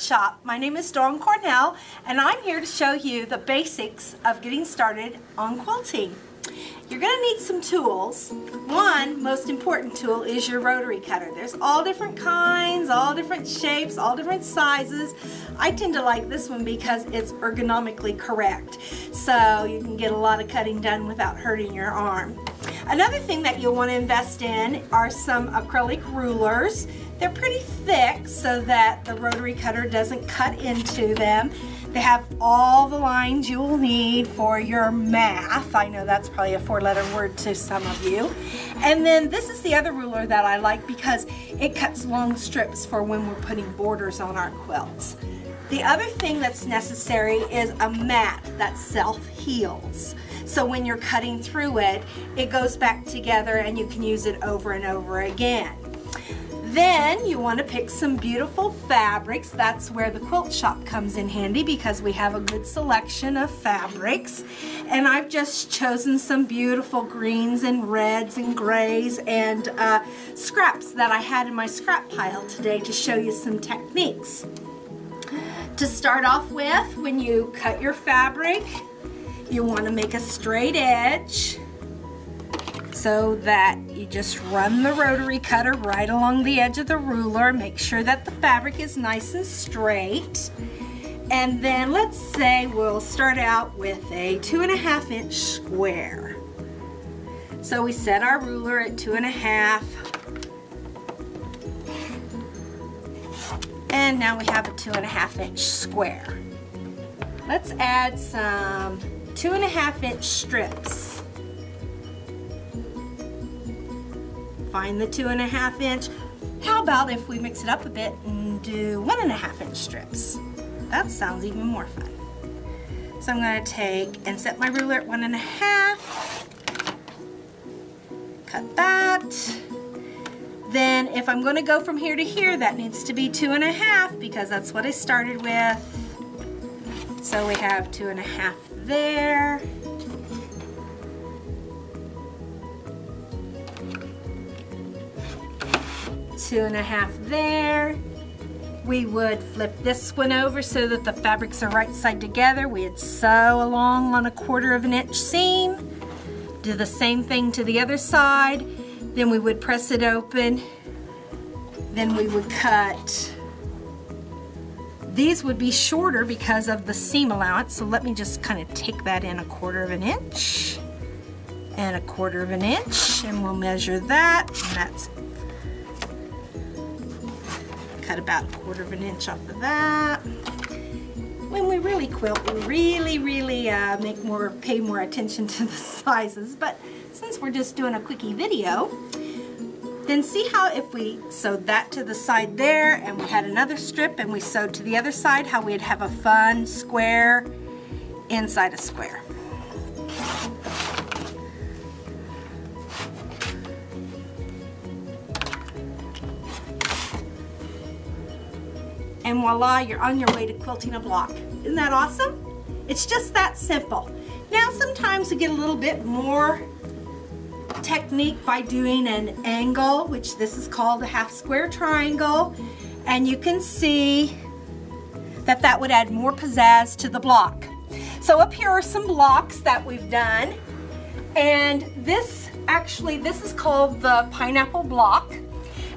Shop. My name is Dawn Cornell, and I'm here to show you the basics of getting started on quilting. You're going to need some tools. One most important tool is your rotary cutter. There's all different kinds, all different shapes, all different sizes. I tend to like this one because it's ergonomically correct, so you can get a lot of cutting done without hurting your arm. Another thing that you'll want to invest in are some acrylic rulers. They're pretty thick so that the rotary cutter doesn't cut into them. They have all the lines you will need for your math. I know that's probably a four-letter word to some of you. And then this is the other ruler that I like because it cuts long strips for when we're putting borders on our quilts. The other thing that's necessary is a mat that self-heals. So when you're cutting through it, it goes back together and you can use it over and over again. Then you want to pick some beautiful fabrics. That's where the quilt shop comes in handy because we have a good selection of fabrics. And I've just chosen some beautiful greens and reds and grays and scraps that I had in my scrap pile today to show you some techniques. To start off with, when you cut your fabric, you want to make a straight edge so that you just run the rotary cutter right along the edge of the ruler. Make sure that the fabric is nice and straight. And then let's say we'll start out with a 2.5 inch square. So we set our ruler at 2.5. And now we have a 2.5 inch square. Let's add some 2.5 inch strips. Find the 2.5 inch. How about if we mix it up a bit and do 1.5 inch strips? That sounds even more fun. So I'm going to take and set my ruler at 1.5. Cut that. Then if I'm going to go from here to here, that needs to be 2.5 because that's what I started with. So we have 2.5 there. 2.5 there. We would flip this one over so that the fabrics are right side together. We'd sew along on a 1/4 inch seam. Do the same thing to the other side. Then we would press it open. Then we would cut. These would be shorter because of the seam allowance. So let me just kind of take that in a 1/4 inch and a 1/4 inch, and we'll measure that. And that's cut about a 1/4 inch off of that. When we really quilt, we really pay more attention to the sizes. But since we're just doing a quickie video, then see how if we sewed that to the side there and we had another strip and we sewed to the other side, how we'd have a fun square inside a square. And voila, you're on your way to quilting a block. Isn't that awesome? It's just that simple. Now sometimes we get a little bit more technique by doing an angle, which this is called a half square triangle, and you can see that that would add more pizzazz to the block. So up here are some blocks that we've done, and this is called the pineapple block,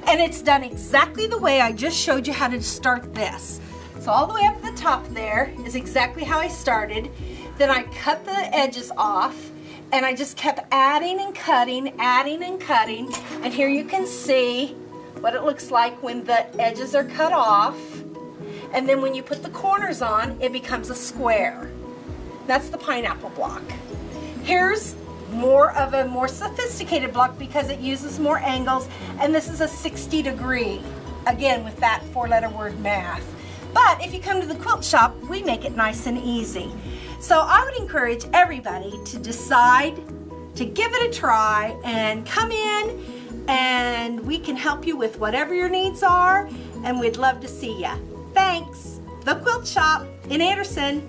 and it's done exactly the way I just showed you how to start this. So all the way up the top there is exactly how I started. Then I cut the edges off, and I just kept adding and cutting, and here you can see what it looks like when the edges are cut off. And then when you put the corners on, it becomes a square. That's the pineapple block. Here's more of a more sophisticated block because it uses more angles, and this is a 60-degree, again with that 4-letter word math. But if you come to the quilt shop, we make it nice and easy. So I would encourage everybody to decide to give it a try and come in, and we can help you with whatever your needs are, and we'd love to see you. Thanks. The Quilt Shop in Anderson.